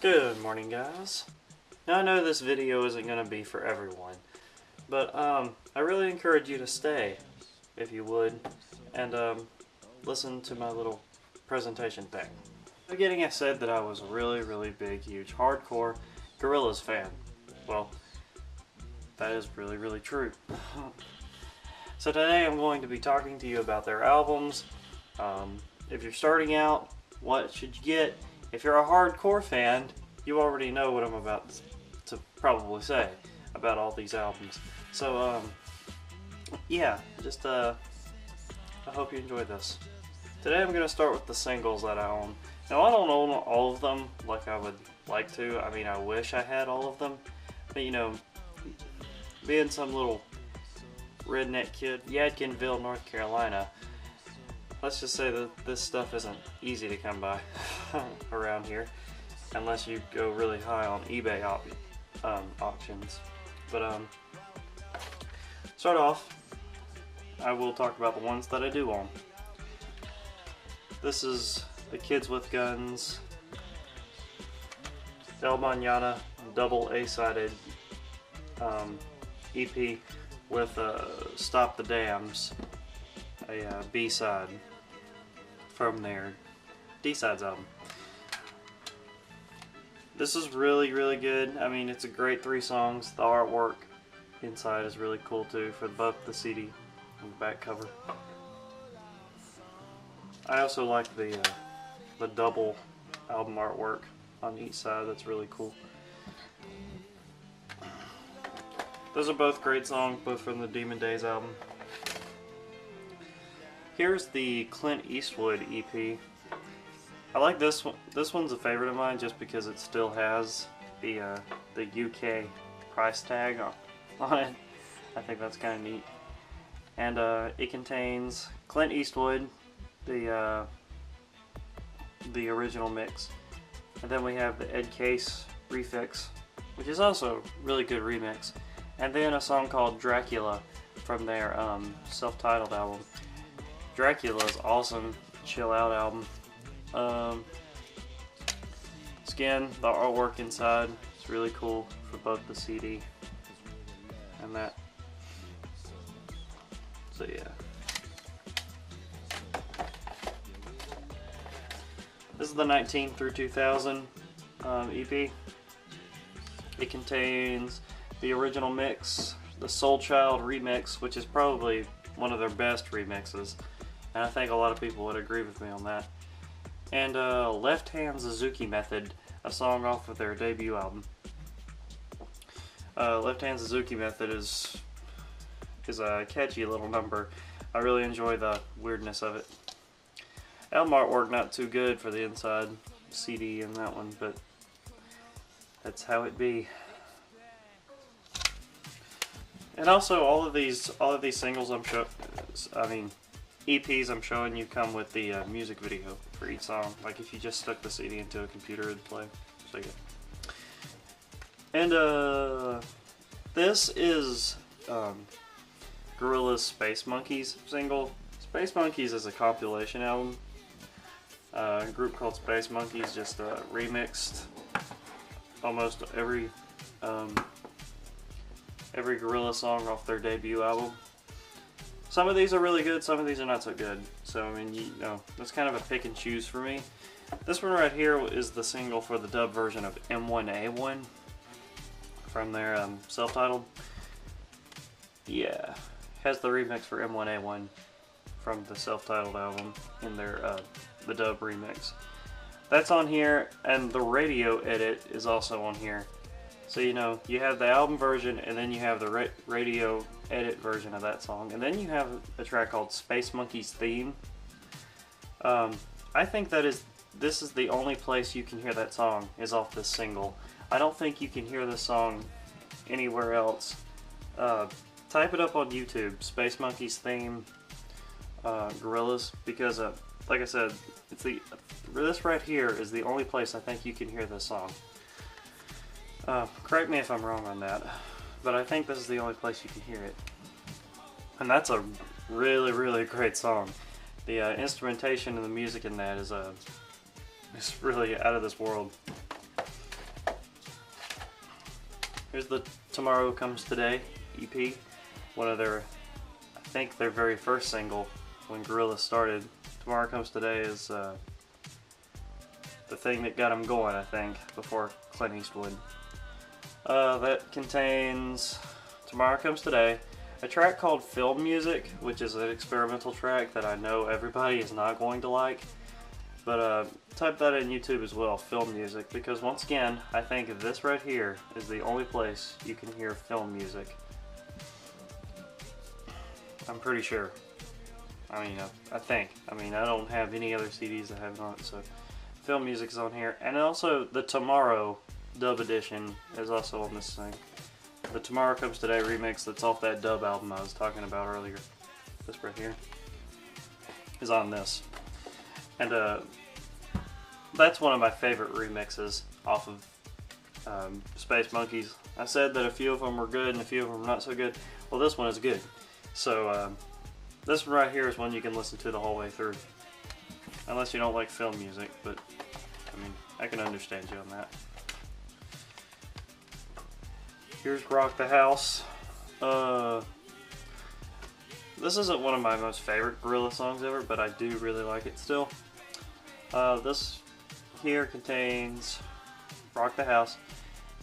Good morning, guys. Now I know this video isn't going to be for everyone, but I really encourage you to stay, if you would, and listen to my little presentation thing. At the beginning I said that I was a really big, huge, hardcore Gorillaz fan. Well, that is really true. So today I'm going to be talking to you about their albums. If you're starting out, what should you get? If you're a hardcore fan, you already know what I'm about to probably say about all these albums. So, yeah, just, I hope you enjoy this. Today I'm going to start with the singles that I own. Now, I don't own all of them like I would like to. I mean, I wish I had all of them. But, you know, being some little redneck kid, Yadkinville, North Carolina, let's just say that this stuff isn't easy to come by around here, unless you go really high on eBay auctions. But start off, I will talk about the ones that I do own. This is the Kids with Guns El Mañana double A-sided EP with Stop the Dams, a B-side from their D-Sides album. This is really good. I mean, it's a great 3 songs. The artwork inside is really cool too for both the CD and the back cover. I also like the double album artwork on each side. That's really cool. Those are both great songs, both from the Demon Days album. Here's the Clint Eastwood EP. I like this one. This one's a favorite of mine just because it still has the UK price tag on it. I think that's kind of neat. And it contains Clint Eastwood, the original mix, and then we have the Ed Case refix, which is also a really good remix, and then a song called Dracula from their self-titled album. Dracula is awesome, chill out album. Again, the artwork inside is really cool for both the CD and that. So yeah. This is the 19 through 2000 EP. It contains the original mix, the Soul Child remix, which is probably one of their best remixes, and I think a lot of people would agree with me on that. And Left Hand Suzuki Method, a song off of their debut album. Left Hand Suzuki Method is a catchy little number. I really enjoy the weirdness of it. Album artwork not too good for the inside CD in that one, but that's how it be. And also, all of these singles EPs I'm showing you come with the music video for each song. Like if you just stuck the CD into a computer, it'd play. So yeah. And this is Gorillaz Space Monkeys single. Space Monkeys is a compilation album. A group called Space Monkeys just remixed almost every Gorillaz song off their debut album. Some of these are really good, some of these are not so good. So, I mean, you know, that's kind of a pick and choose for me. This one right here is the single for the dub version of M1A1 from their self-titled. Yeah, has the remix for M1A1 from the self-titled album in their the dub remix. That's on here, and the radio edit is also on here. So, you know, you have the album version, and then you have the radio edit version of that song, and then you have a track called Space Monkeys Theme. I think this is the only place you can hear that song is off this single. I don't think you can hear this song anywhere else. Type it up on YouTube, Space Monkeys Theme, Gorillaz, because like I said, this right here is the only place I think you can hear this song. Correct me if I'm wrong on that, but I think this is the only place you can hear it. And that's a really great song. The instrumentation and the music in that is really out of this world. Here's the Tomorrow Comes Today EP. One of their, I think their very first single when Gorillaz started. Tomorrow Comes Today is the thing that got them going, I think, before Clint Eastwood. That contains Tomorrow Comes Today, a track called Film Music, which is an experimental track that I know everybody is not going to like. But type that in YouTube as well, film music, because once again, I think this right here is the only place you can hear film music. I'm pretty sure. I mean, I think. I mean, I don't have any other CDs that have it on it, so film music's on here. And also, the Tomorrow dub edition is also on this thing. The Tomorrow Comes Today remix that's off that dub album I was talking about earlier. This right here is on this. And that's one of my favorite remixes off of Space Monkeys. I said that a few of them were good and a few of them were not so good. Well, this one is good. So this one right here is one you can listen to the whole way through. Unless you don't like film music, but I mean, I can understand you on that. Here's Rock the House. This isn't one of my most favorite Gorillaz songs ever, but I do really like it still. This here contains Rock the House,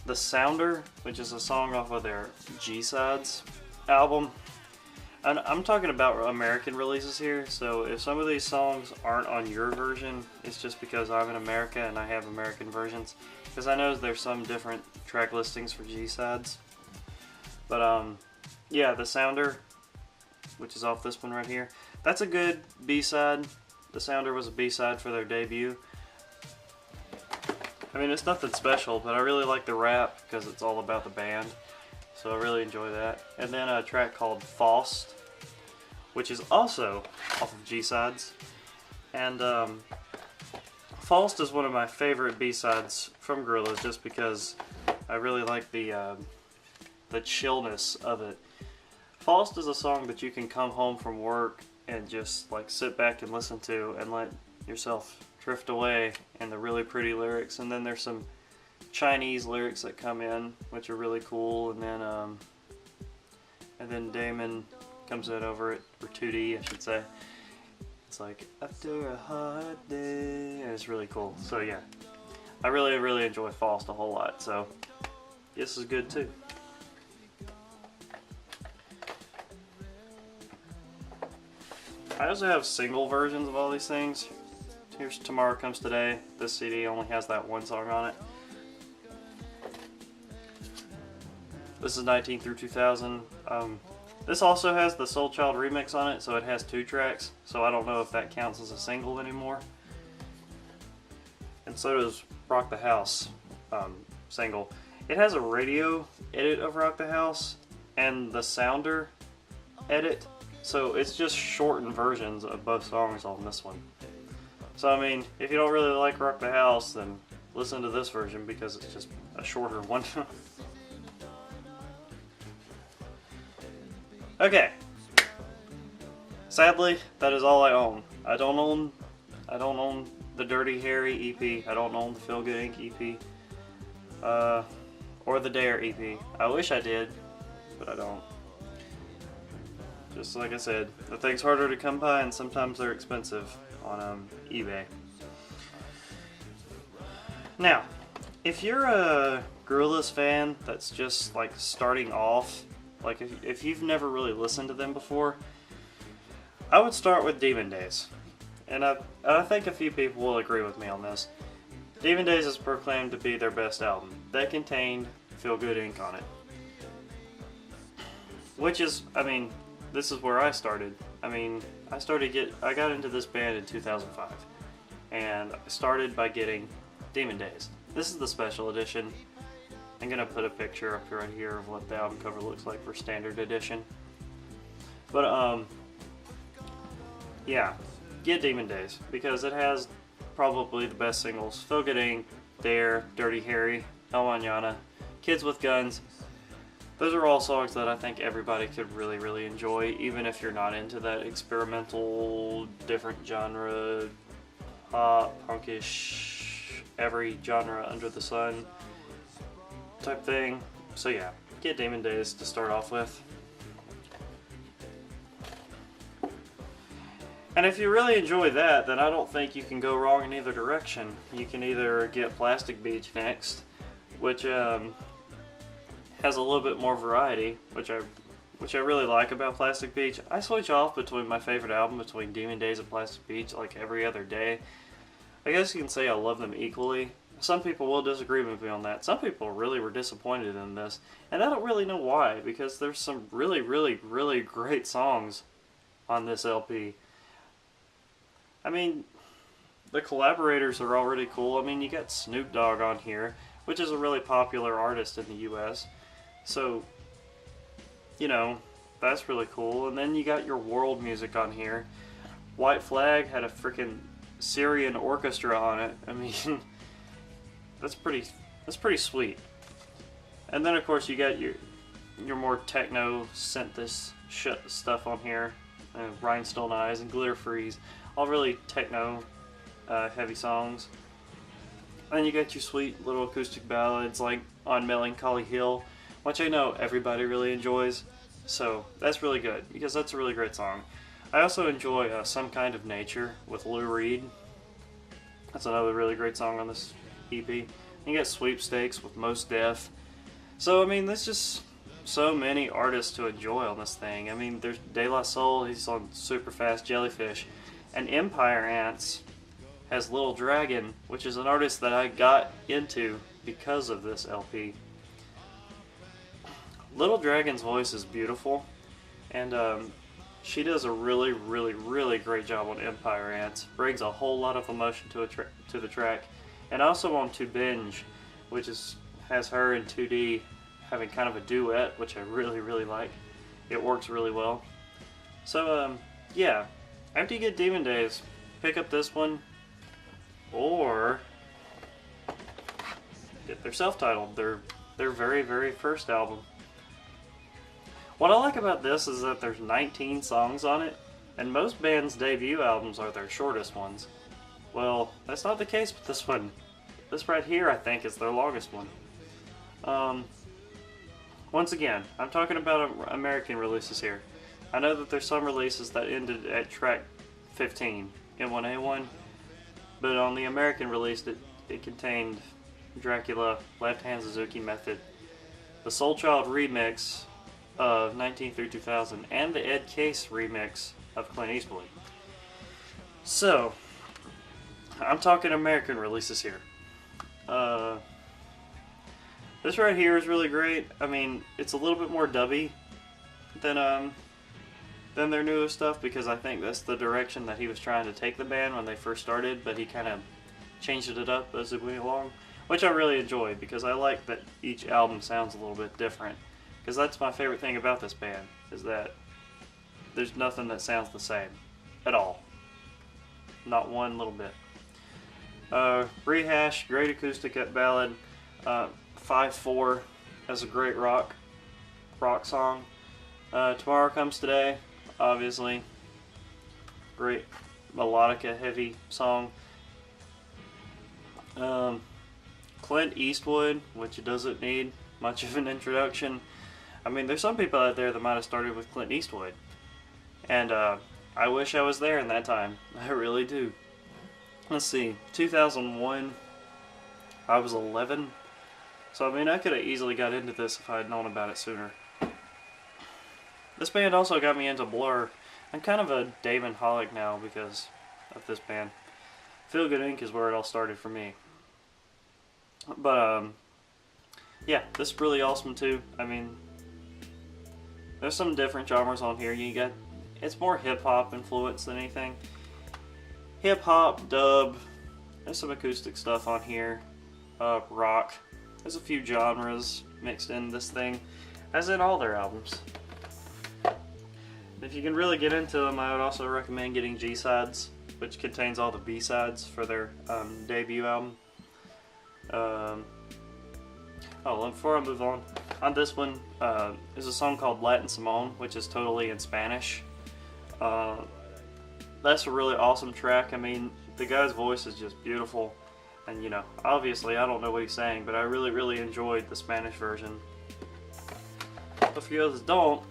The Sounder, which is a song off of their G-Sides album. And I'm talking about American releases here, so if some of these songs aren't on your version, it's just because I'm in America and I have American versions. Because I know there's some different track listings for G-Sides. But yeah, The Sounder, which is off this one right here, that's a good B-side. The Sounder was a B-side for their debut. I mean, it's nothing special, but I really like the rap because it's all about the band. So I really enjoy that. And then a track called Faust, which is also off of G-Sides. And Faust is one of my favorite B-sides from Gorillaz just because I really like the chillness of it. Faust is a song that you can come home from work and just like sit back and listen to and let yourself drift away, and the really pretty lyrics. And then there's some Chinese lyrics that come in, which are really cool. And then Damon comes in over it, or 2D, I should say. It's like after a hard day, and it's really cool. So yeah, I really enjoy Faust a whole lot. So this is good too. I also have single versions of all these things. Here's Tomorrow Comes Today. This CD only has that one song on it. This is 19 through 2000. This also has the Soul Child remix on it, so it has 2 tracks. So I don't know if that counts as a single anymore. And so does Rock the House single. It has a radio edit of Rock the House and the Sounder edit. So it's just shortened versions of both songs on this one. So I mean, if you don't really like Rock the House, then listen to this version because it's just a shorter one. Okay. Sadly, that is all I own. I don't own the Dirty Harry EP. I don't own the Feel Good Inc. EP. Or the Dare EP. I wish I did, but I don't. Just like I said, the thing's harder to come by and sometimes they're expensive on eBay. Now, if you're a Gorillaz fan that's just like starting off, like if you've never really listened to them before, I would start with Demon Days. And I think a few people will agree with me on this. Demon Days is proclaimed to be their best album. That contained Feel Good Inc. on it. Which is, I mean, this is where I started. I mean, I got into this band in 2005. And I started by getting Demon Days. This is the special edition. I'm going to put a picture up right here of what the album cover looks like for standard edition. But, yeah, get Demon Days, because it has probably the best singles. Feel Good Inc., Dare, Dirty Harry, El Mañana, Kids with Guns. Those are all songs that I think everybody could really enjoy, even if you're not into that experimental, different genre, pop, punkish, every genre under the sun type thing. So yeah, get Demon Days to start off with. And if you really enjoy that, then I don't think you can go wrong in either direction. You can either get Plastic Beach next, which has a little bit more variety, which I really like about Plastic Beach. I switch off between my favorite album, between Demon Days and Plastic Beach, like every other day. I guess you can say I love them equally. Some people will disagree with me on that. Some people really were disappointed in this, and I don't really know why, because there's some really, really, really great songs on this LP. I mean, the collaborators are already cool. I mean, you got Snoop Dogg on here, which is a really popular artist in the US. So, you know, that's really cool. And then you got your world music on here. White Flag had a freaking Syrian orchestra on it. I mean, that's pretty sweet. And then of course you got your more techno synthesis stuff on here. Rhinestone Eyes and Glitter Freeze. All really techno heavy songs. And you got your sweet little acoustic ballads like On Melancholy Hill, which I know everybody really enjoys. So that's really good, because that's a really great song. I also enjoy Some Kind of Nature with Lou Reed. That's another really great song on this EP. And you got Sweepstakes with Mos Def. So I mean, there's just so many artists to enjoy on this thing. I mean, there's De La Soul, he's on Superfast Jellyfish. And Empire Ants has Little Dragon, which is an artist that I got into because of this LP. Little Dragon's voice is beautiful, and she does a really, really, really great job on Empire Ants. Brings a whole lot of emotion to the track. And also on To Binge, which has her in 2D having kind of a duet, which I really, really like. It works really well. So, yeah. After you get Demon Days, pick up this one, or get their self-titled, their very, very first album. What I like about this is that there's 19 songs on it, and most bands' debut albums are their shortest ones. Well, that's not the case with this one. This right here, I think, is their longest one. Once again, I'm talking about American releases here. I know that there's some releases that ended at track 15, M1A1, but on the American release it contained Dracula, Left Hand Suzuki Method, the Soul Child remix of 19 through 2000, and the Ed Case remix of Clint Eastwood. So, I'm talking American releases here. This right here is really great. I mean, it's a little bit more dubby than their newest stuff, because I think that's the direction that he was trying to take the band when they first started, but he kind of changed it up as it went along, which I really enjoy, because I like that each album sounds a little bit different, because that's my favorite thing about this band, is that there's nothing that sounds the same at all. Not one little bit. Rehash, great acoustic ballad. 5-4 has a great rock song. Tomorrow Comes Today, obviously. Great melodica heavy song. Clint Eastwood, which doesn't need much of an introduction. I mean, there's some people out there that might have started with Clint Eastwood. And I wish I was there in that time. I really do. Let's see, 2001, I was 11. So, I mean, I could have easily got into this if I had known about it sooner. This band also got me into Blur. I'm kind of a Damon holic now because of this band. Feel Good Inc. is where it all started for me. But, yeah, this is really awesome too. I mean, there's some different genres on here. It's more hip-hop influence than anything. Hip-hop, dub, there's some acoustic stuff on here. Rock. There's a few genres mixed in this thing, as in all their albums. If you can really get into them, I would also recommend getting G-Sides, which contains all the B-sides for their debut album. Before I move on this one is a song called Latin Simone, which is totally in Spanish. That's a really awesome track. I mean, the guy's voice is just beautiful. And, you know, obviously I don't know what he's saying, but I really, really enjoyed the Spanish version. if you others don't,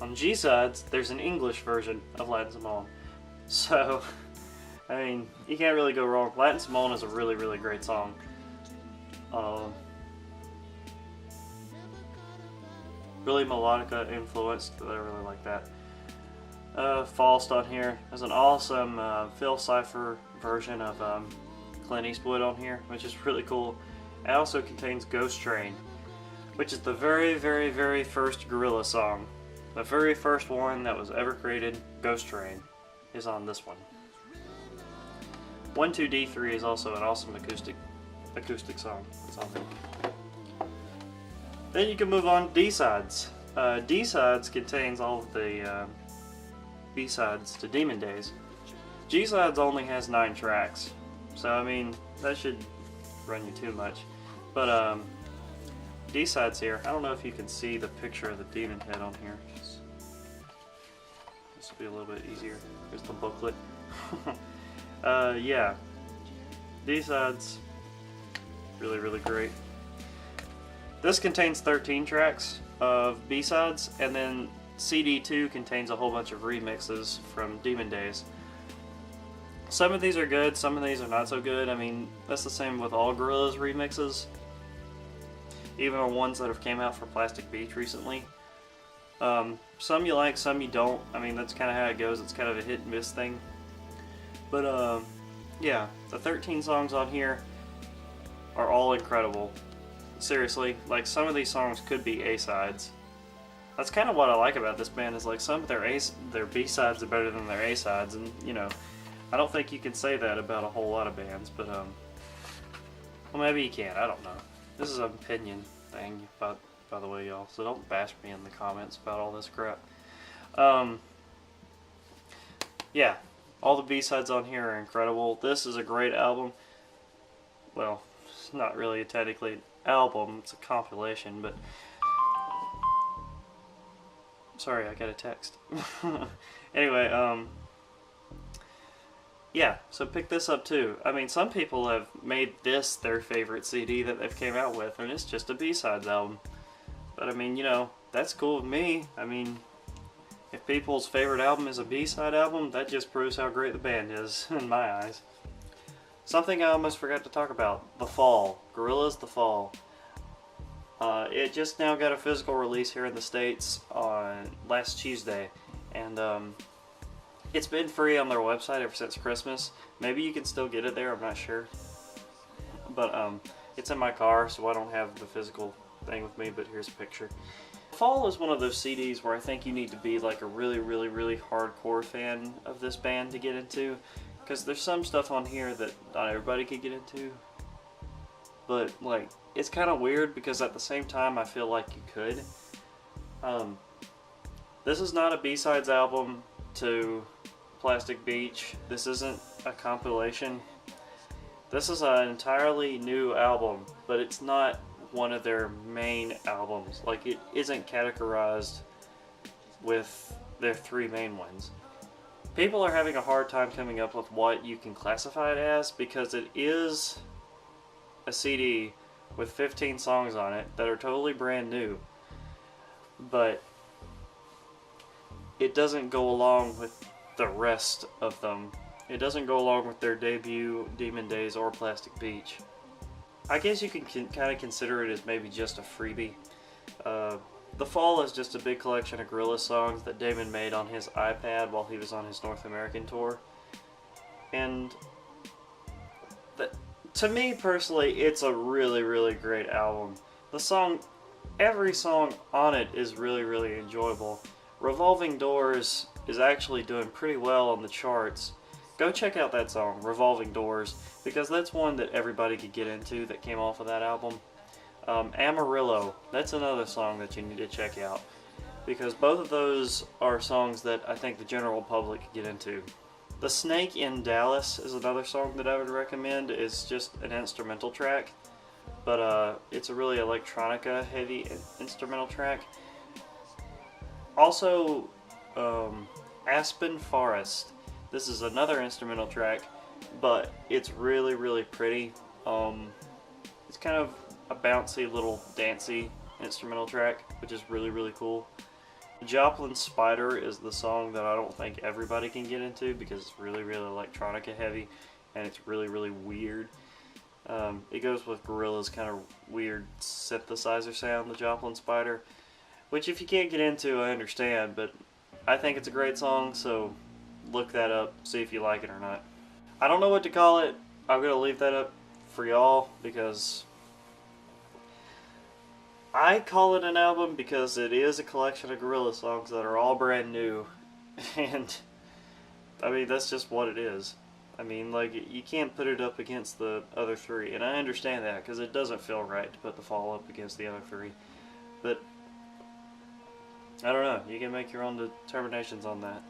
on G-sides, there's an English version of Latin Simone. So, I mean, you can't really go wrong. Latin Simone is a really, really great song. Really melodica influenced, but I really like that. Faust on here. There's an awesome Phil Cipher version of Clint Eastwood on here, which is really cool. It also contains Ghost Train, which is the very, very, very first Gorillaz song. The very first one that was ever created, Ghost Train, is on this one. 12D3 is also an awesome acoustic song. That's on there. Then you can move on to D-sides. D-sides contains all of the B-sides to Demon Days. G-sides only has 9 tracks, so I mean that should run you too much. But D-sides here, I don't know if you can see the picture of the demon head on here. This will be a little bit easier. Here's the booklet. Yeah, D-sides, really, really great. This contains 13 tracks of B-sides, and then CD2 contains a whole bunch of remixes from Demon Days. Some of these are good, some of these are not so good. I mean, that's the same with all Gorillaz remixes. Even the ones that have came out for Plastic Beach recently. Some you like, some you don't. I mean, that's kind of how it goes. It's kind of a hit and miss thing. But yeah, the 13 songs on here are all incredible. Seriously, like some of these songs could be A-sides. That's kind of what I like about this band, is like some of their B-sides are better than their A-sides, and you know, I don't think you can say that about a whole lot of bands, but well, maybe you can, I don't know. This is an opinion thing, by the way, y'all, so don't bash me in the comments about all this crap. Yeah, all the B-sides on here are incredible. This is a great album. Well, it's not really technically an album, it's a compilation, but sorry, I got a text. Anyway, yeah, so pick this up too. I mean, some people have made this their favorite CD that they've came out with, and it's just a B-sides album. But I mean, you know, that's cool with me. I mean, if people's favorite album is a B-side album, that just proves how great the band is, in my eyes. Something I almost forgot to talk about, The Fall. Gorillaz The Fall. It just now got a physical release here in the States on last Tuesday, and it's been free on their website ever since Christmas. Maybe you can still get it there, I'm not sure. But it's in my car, so I don't have the physical thing with me, but here's a picture. Fall is one of those CDs where I think you need to be like a really, really, really hardcore fan of this band to get into, because there's some stuff on here that not everybody could get into. But like, it's kind of weird because at the same time I feel like you could. This is not a B-sides album to Plastic Beach. This isn't a compilation. This is an entirely new album, but it's not one of their main albums. Like, it isn't categorized with their 3 main ones. People are having a hard time coming up with what you can classify it as, because it is a CD with 15 songs on it that are totally brand new, but it doesn't go along with the rest of them. It doesn't go along with their debut Demon Days or Plastic Beach. I guess you can kind of consider it as maybe just a freebie. The Fall is just a big collection of Gorillaz songs that Damon made on his iPad while he was on his North American tour. And to me personally, it's a really, really great album. Every song on it is really, really enjoyable. Revolving Doors is actually doing pretty well on the charts. Go check out that song, Revolving Doors, because that's one that everybody could get into that came off of that album. Amarillo, that's another song that you need to check out, because both of those are songs that I think the general public could get into. The Snake in Dallas is another song that I would recommend. It's just an instrumental track, but it's a really electronica heavy instrumental track. Also, Aspen Forest. This is another instrumental track, but it's really, really pretty. It's kind of a bouncy little dancey instrumental track, which is really, really cool. Joplin Spider is the song that I don't think everybody can get into because it's really, really electronica heavy and it's really, really weird. It goes with Gorillaz' kind of weird synthesizer sound, the Joplin Spider, which if you can't get into, I understand, but I think it's a great song, so look that up, see if you like it or not. I don't know what to call it. I'm going to leave that up for y'all because I call it an album because it is a collection of Gorillaz songs that are all brand new, and I mean, that's just what it is. I mean, like, you can't put it up against the other three, and I understand that because it doesn't feel right to put The Fall up against the other three, but I don't know, you can make your own determinations on that.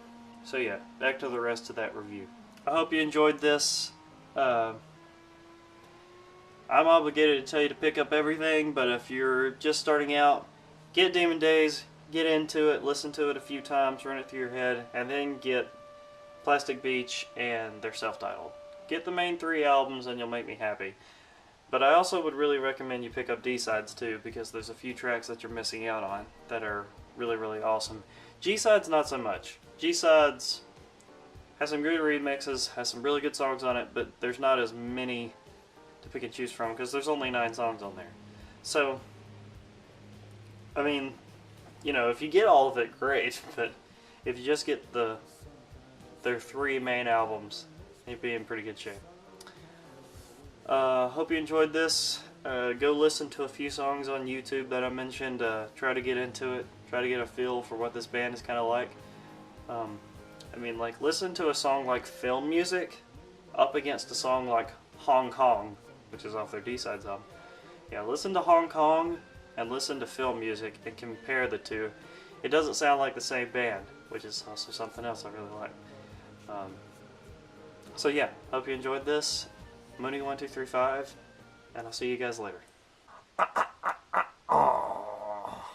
So yeah, back to the rest of that review. I hope you enjoyed this. I'm obligated to tell you to pick up everything, but if you're just starting out, get Demon Days, get into it, listen to it a few times, run it through your head, and then get Plastic Beach and their self-titled. Get the main three albums and you'll make me happy. But I also would really recommend you pick up D-Sides too, because there's a few tracks that you're missing out on that are really, really awesome. G-Sides not so much. G-Sides has some good remixes, has some really good songs on it, but there's not as many to pick and choose from because there's only 9 songs on there. So, I mean, you know, if you get all of it, great, but if you just get their 3 main albums, you'd be in pretty good shape. Hope you enjoyed this. Go listen to a few songs on YouTube that I mentioned. Try to get into it. Try to get a feel for what this band is kind of like. I mean, like, listen to a song like Film Music up against a song like Hong Kong, which is off their D-Sides album. Yeah, listen to Hong Kong and listen to Film Music and compare the two. It doesn't sound like the same band, which is also something else I really like. So yeah, hope you enjoyed this. Mooney1235, and I'll see you guys later.